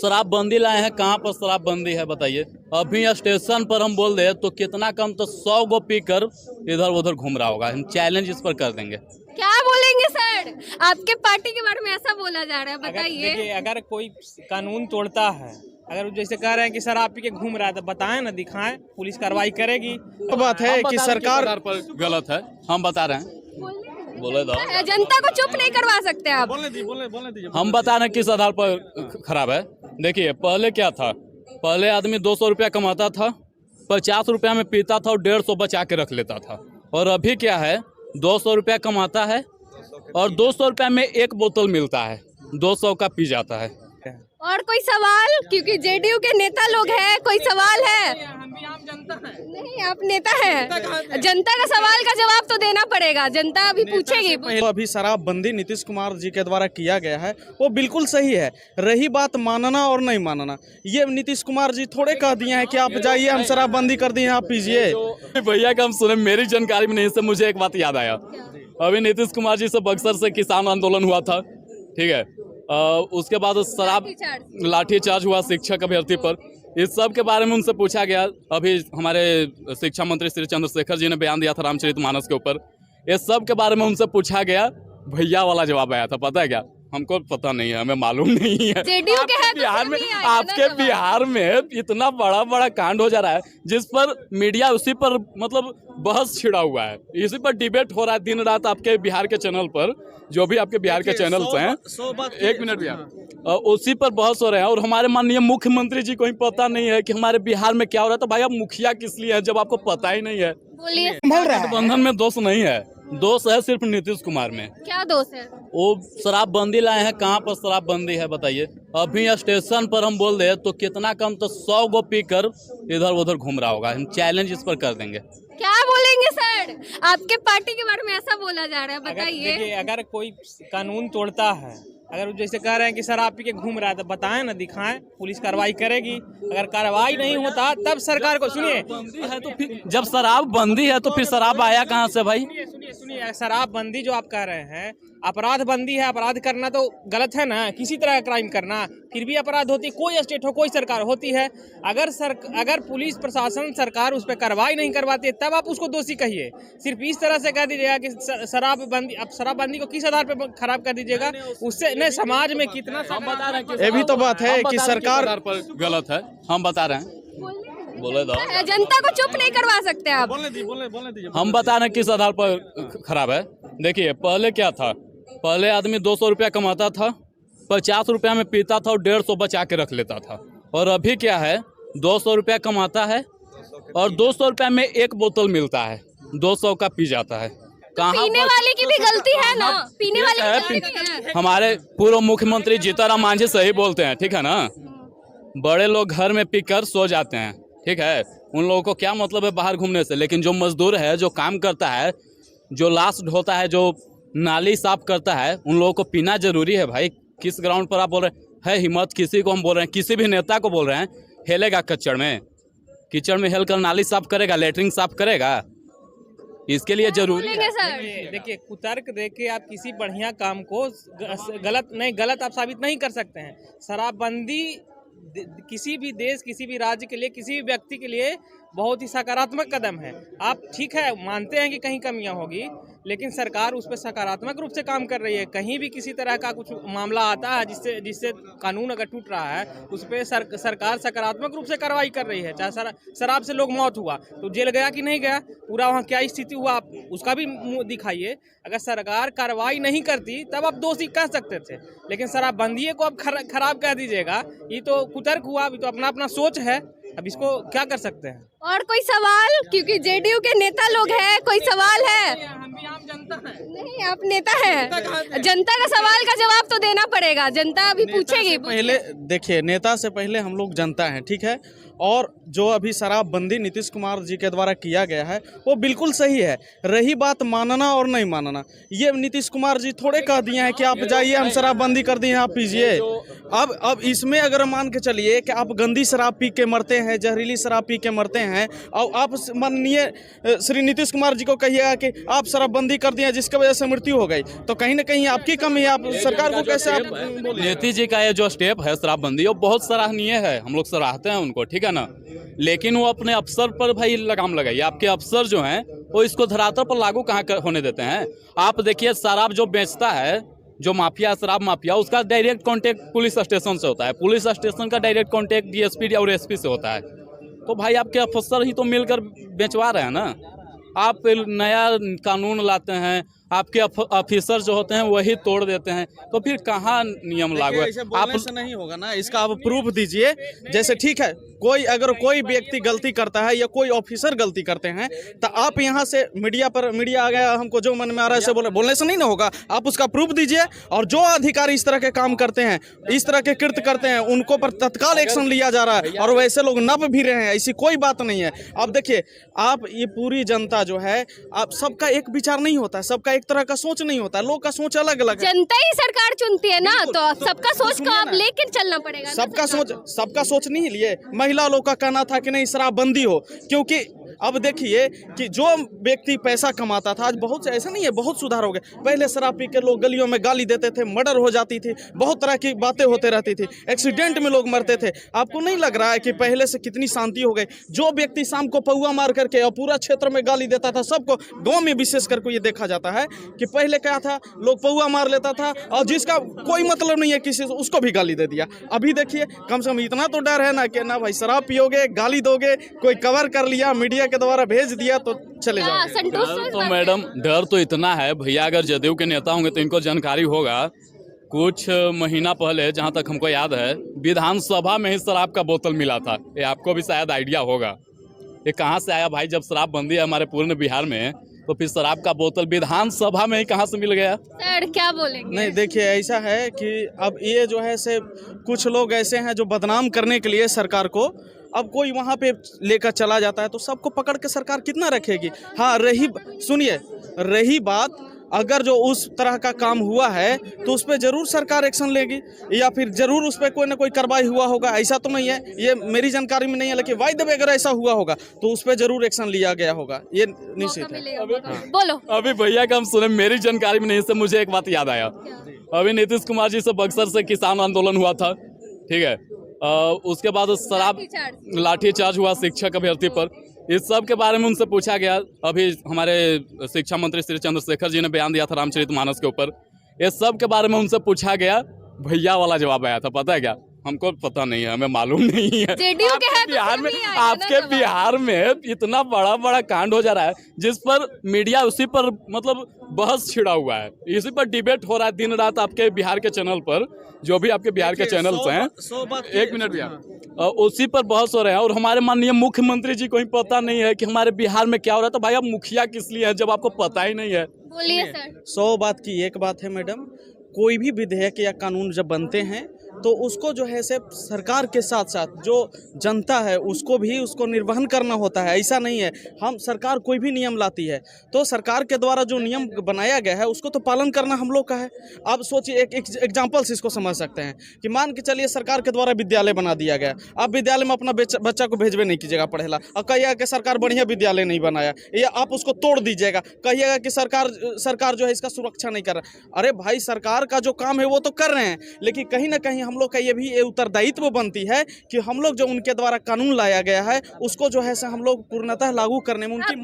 शराबबंदी लाए हैं, कहाँ पर शराबबंदी है बताइए। अभी स्टेशन पर हम बोल दे तो कितना कम तो 100 गो पीकर इधर उधर घूम रहा होगा। हम चैलेंज इस पर कर देंगे। क्या बोलेंगे सर? आपके पार्टी के बारे में ऐसा बोला जा रहा है, बताइए। अगर कोई कानून तोड़ता है, अगर जैसे कह रहे हैं कि शराब पी के घूम रहा है तो बताएं ना, दिखाएं, पुलिस कार्रवाई करेगी। तो बात है कि सरकार पर गलत है, हम बता रहे हैं। बोले दो, जनता को चुप नहीं करवा सकते आप। बोलने दीजिए। हम बता रहे हैं किस आधार पर खराब है। देखिए पहले क्या था, पहले आदमी 200 रुपया कमाता था, 50 रुपया में पीता था और 150 बचा के रख लेता था। और अभी क्या है, 200 रुपया कमाता है और 200 रुपया में एक बोतल मिलता है, 200 का पी जाता है। और कोई सवाल? क्योंकि जेडीयू के नेता लोग हैं, कोई सवाल है? हम भी आम जनता हैं। नहीं, आप नेता हैं, जनता का सवाल का जवाब तो देना पड़ेगा, जनता अभी पूछेगी। तो अभी शराबबंदी नीतीश कुमार जी के द्वारा किया गया है वो बिल्कुल सही है। रही बात मानना और नहीं मानना, ये नीतीश कुमार जी थोड़े कह दिए हैं कि आप जाइए हम शराबबंदी कर दिए आप पीजिए। भैया का हम सुने, मेरी जानकारी में नहीं, इससे मुझे एक बात याद आया। अभी नीतीश कुमार जी से बक्सर से किसान आंदोलन हुआ था, ठीक है। उसके बाद शराब लाठीचार्ज हुआ शिक्षक अभ्यर्थी पर। इस सब के बारे में उनसे पूछा गया। अभी हमारे शिक्षा मंत्री श्री चंद्रशेखर जी ने बयान दिया था रामचरितमानस के ऊपर। इस सब के बारे में उनसे पूछा गया, भैया वाला जवाब आया था। पता है क्या, हमको पता नहीं है, हमें मालूम नहीं है। जेडीयू के है बिहार में, आपके बिहार में इतना बड़ा बड़ा कांड हो जा रहा है जिस पर मीडिया उसी पर मतलब बहस छिड़ा हुआ है, इसी पर डिबेट हो रहा है दिन रात आपके बिहार के चैनल पर, जो भी आपके बिहार के चैनल्स हैं। एक मिनट भैया, उसी पर बहस हो रहे हैं। और हमारे माननीय मुख्यमंत्री जी को ही पता नहीं है कि हमारे बिहार में क्या हो रहा है। तो भाई आप मुखिया किस लिए है जब आपको पता ही नहीं है? बोलिए। गठबंधन में दोष नहीं है, दोष है सिर्फ नीतीश कुमार में। क्या दोष है? वो शराबबंदी लाए हैं, कहाँ पर शराबबंदी है बताइए। अभी स्टेशन पर हम बोल दे तो कितना कम तो 100 गो पीकर इधर उधर घूम रहा होगा। हम चैलेंज इस पर कर देंगे। क्या बोलेंगे सर? आपके पार्टी के बारे में ऐसा बोला जा रहा है, बताइए। अगर कोई कानून तोड़ता है, अगर जैसे कह रहे हैं कि शराब पी के घूम रहा है तो बताएं ना, दिखाएं, पुलिस कार्रवाई करेगी। अगर कार्रवाई नहीं होता तब सरकार को सुनिए, है तो फिर जब शराब बंदी है तो फिर शराब आया कहाँ से भाई? सुनिए, शराब बंदी जो आप कह रहे हैं, अपराध बंदी है। अपराध करना तो गलत है ना, किसी तरह का क्राइम करना, फिर भी अपराध होती है। कोई स्टेट हो, कोई सरकार होती है। अगर पुलिस प्रशासन सरकार उस पर कार्रवाई नहीं करवाती है तब आप उसको दोषी कहिए। सिर्फ इस तरह से कह दीजिएगा कि शराबबंदी, अब शराबबंदी को किस आधार पर खराब कर दीजिएगा? उससे नहीं, समाज में कितना, हम बता रहे हैं ये भी तो बात है कि सरकार पर गलत है, हम बता रहे हैं। बोले दो, जनता को चुप नहीं करवा सकते आप। बोलने दीजिए। हम बता रहे हैं किस आधार पर खराब है। देखिए पहले क्या था, पहले आदमी 200 रुपया कमाता था, 50 रुपया में पीता था और 150 बचा के रख लेता था। और अभी क्या है, 200 रुपया कमाता है और 200 रुपया में एक बोतल मिलता है, 200 का पी जाता है। पीने वाले की भी गलती है ना, पीने वाले की गलती है। हमारे पूर्व मुख्यमंत्री जीतनराम मांझी सही बोलते हैं, ठीक है ना। बड़े लोग घर में पीकर सो जाते हैं, ठीक है, उन लोगों को क्या मतलब है बाहर घूमने से। लेकिन जो मजदूर है, जो काम करता है, जो लाश ढोता है, जो नाली साफ करता है, उन लोगों को पीना जरूरी है भाई। किस ग्राउंड पर आप बोल रहे हैं हिम्मत? किसी को हम बोल रहे हैं, किसी भी नेता को बोल रहे हैं, हेलेगा कीचड़ में हेल कर नाली साफ करेगा, लेटरिन साफ करेगा? इसके लिए जरूरी है। देखिए, कुतर्क देके आप किसी बढ़िया काम को गलत आप साबित नहीं कर सकते हैं। शराबबंदी किसी भी देश, किसी भी राज्य के लिए, किसी भी व्यक्ति के लिए बहुत ही सकारात्मक कदम है। आप ठीक है, मानते हैं कि कहीं कमियां होगी, लेकिन सरकार उस पर सकारात्मक रूप से काम कर रही है। कहीं भी किसी तरह का कुछ मामला आता है जिससे कानून अगर टूट रहा है, उस पर सरकार सकारात्मक रूप से कार्रवाई कर रही है। चाहे शराब से लोग मौत हुआ तो जेल गया कि नहीं गया, पूरा वहाँ क्या स्थिति हुआ, आप उसका भी मुँह दिखाइए। अगर सरकार कार्रवाई नहीं करती तब आप दोषी कह सकते थे, लेकिन शराबबंदी को आप खराब कह दीजिएगा, ये तो कुतर्क हुआ। अभी तो अपना सोच है, अब इसको क्या कर सकते हैं? और कोई सवाल? क्योंकि जेडीयू के नेता लोग हैं, कोई सवाल है? हम भी आम जनता हैं। नहीं, आप नेता हैं, जनता का सवाल का जवाब तो देना पड़ेगा, जनता अभी पूछेगी। पहले देखिए, नेता से पहले हम लोग जनता हैं, ठीक है। और जो अभी शराबबंदी नीतीश कुमार जी के द्वारा किया गया है वो बिल्कुल सही है। रही बात मानना और नहीं मानना, ये नीतीश कुमार जी थोड़े कह दिए हैं कि आप जाइए हम शराबबंदी कर दिए आप पीजिए। अब इसमें अगर मान के चलिए कि आप गंदी शराब पी के मरते हैं, जहरीली शराब पी के मरते हैं, और आप माननीय श्री नीतीश कुमार जी को कहिएगा कि आप शराब शराबबंदी कर दिया जिसकी वजह से मृत्यु हो गई, तो कहीं ना कहीं आपकी कमी है। आप सरकार को कैसे आप बोलिए? नीतीश जी का ये जो स्टेप है शराबबंदी, वो बहुत सराहनीय है, हम लोग सराहते हैं उनको, ठीक है ना। लेकिन वो अपने अफसर पर भाई लगाम लगाइए। आपके अफसर जो हैं वो इसको धरातल पर लागू कहाँ होने देते हैं। आप देखिए शराब जो बेचता है, जो माफिया, शराब माफिया, उसका डायरेक्ट कांटेक्ट पुलिस स्टेशन से होता है, पुलिस स्टेशन का डायरेक्ट कांटेक्ट डीएसपी और एसपी से होता है। तो भाई आपके अफसर ही तो मिलकर बेचवा रहे हैं ना। आप नया कानून लाते हैं, आपके ऑफिसर जो होते हैं वही तोड़ देते हैं, तो फिर कहाँ नियम लागू है? आप से नहीं होगा ना, इसका आप प्रूफ दीजिए। जैसे ठीक है, अगर कोई व्यक्ति गलती करता है या कोई ऑफिसर गलती करते हैं, तो आप यहाँ से मीडिया आ गया, हमको जो मन में आ रहा है से बोलने से नहीं ना होगा। आप उसका प्रूफ दीजिए, और जो अधिकारी इस तरह के काम करते हैं, इस तरह के कृत्य करते हैं, उनको पर तत्काल एक्शन लिया जा रहा है, और वैसे लोग नप भी रहे हैं, ऐसी कोई बात नहीं है। अब देखिए, आप ये पूरी जनता जो है, आप सबका एक विचार नहीं होता है, सबका एक तरह का सोच नहीं होता है, लोग का सोच अलग अलग है। जनता ही सरकार चुनती है ना, तो सबका सोच को आप लेकर चलना पड़ेगा ना। सबका सोच नहीं लिए। महिला लोग का कहना था कि नहीं शराबबंदी हो, क्योंकि अब देखिए कि जो व्यक्ति पैसा कमाता था, आज बहुत से ऐसा नहीं है, बहुत सुधार हो गया। पहले शराब पी के लोग गलियों में गाली देते थे, मर्डर हो जाती थी, बहुत तरह की बातें होते रहती थी, एक्सीडेंट में लोग मरते थे। आपको नहीं लग रहा है कि पहले से कितनी शांति हो गई? जो व्यक्ति शाम को पौआ मार करके और पूरा क्षेत्र में गाली देता था, सबको गाँव में विशेष करके ये देखा जाता है कि पहले क्या था, लोग पौआ मार लेता था और जिसका कोई मतलब नहीं है किसी से, उसको भी गाली दे दिया। अभी देखिए, कम से कम इतना तो डर है ना कि ना भाई शराब पियोगे, गाली दोगे, कोई कवर कर लिया, मीडिया के द्वारा भेज दिया तो चले जाओगे। डर तो मैडम, डर तो इतना है भैया, अगर जदयू के नेता होंगे तो इनको जानकारी होगा। कुछ महीना पहले, जहां तक हमको याद है, विधानसभा में ही शराब का बोतल मिला था। ये आपको भी शायद आइडिया होगा। ये कहां से आया भाई? जब शराब बंदी है हमारे पूर्ण बिहार में, तो फिर शराब का बोतल विधानसभा में ही कहां से मिल गया? सर क्या बोलेंगे? नहीं देखिए, ऐसा है कि अब ये जो है से कुछ लोग ऐसे हैं जो बदनाम करने के लिए सरकार को, अब कोई वहाँ पे लेकर चला जाता है तो सबको पकड़ के सरकार कितना रखेगी। हाँ, रही बात, अगर जो उस तरह का काम हुआ है तो उस पर जरूर सरकार एक्शन लेगी, या फिर जरूर उस पर कोई ना कोई कार्रवाई हुआ होगा। ऐसा तो नहीं है, ये मेरी जानकारी में नहीं है, लेकिन वायदे में अगर ऐसा हुआ होगा तो उस पर जरूर एक्शन लिया गया होगा, ये निश्चित है। बोलो। अभी भैया का हम सुने, मेरी जानकारी में नहीं, से मुझे एक बात याद आया। अभी नीतीश कुमार जी से बक्सर से किसान आंदोलन हुआ था, ठीक है, उसके बाद शराब लाठीचार्ज हुआ शिक्षक अभ्यर्थी पर। इस सब के बारे में उनसे पूछा गया। अभी हमारे शिक्षा मंत्री श्री चंद्रशेखर जी ने बयान दिया था रामचरितमानस के ऊपर। इस सब के बारे में उनसे पूछा गया, भैया वाला जवाब आया था। पता है क्या? हमको पता नहीं है, हमें मालूम नहीं है। आपके बिहार में इतना बड़ा बड़ा कांड हो जा रहा है, जिस पर मीडिया उसी पर मतलब बहस छिड़ा हुआ है, इसी पर डिबेट हो रहा है दिन रात आपके बिहार के चैनल पर, जो भी आपके बिहार के चैनल्स हैं। एक मिनट भैया, उसी पर बहस हो रहे हैं। और हमारे माननीय मुख्यमंत्री जी को ही पता नहीं है कि हमारे बिहार में क्या हो रहा है। तो भाई आप मुखिया किस लिए है जब आपको पता ही नहीं है? बोलिए सर। 100 बात की एक बात है मैडम, कोई भी विधेयक या कानून जब बनते हैं तो उसको जो है से सरकार के साथ साथ जो जनता है उसको भी उसको निर्वहन करना होता है। ऐसा नहीं है हम सरकार कोई भी नियम लाती है तो सरकार के द्वारा जो नियम बनाया गया है उसको तो पालन करना हम लोग का है। आप सोचिए, एक एग्जाम्पल से इसको समझ सकते हैं कि मान के चलिए सरकार के द्वारा विद्यालय बना दिया गया, आप विद्यालय में अपना बच्चा को भेजवे नहीं कीजिएगा पढ़ेला, और कहिएगा कि सरकार बढ़िया विद्यालय नहीं बनाया, या आप उसको तोड़ दीजिएगा, कहिएगा कि सरकार जो है इसका सुरक्षा नहीं कर रहा। अरे भाई, सरकार का जो काम है वो तो कर रहे हैं, लेकिन कहीं ना कहीं हम लोग का ये भी उत्तरदायित्व बनती है कि हम लोग जो उनके द्वारा कानून लाया गया है उसको जो है से हम लोग पूर्णतः लागू करने में उनकी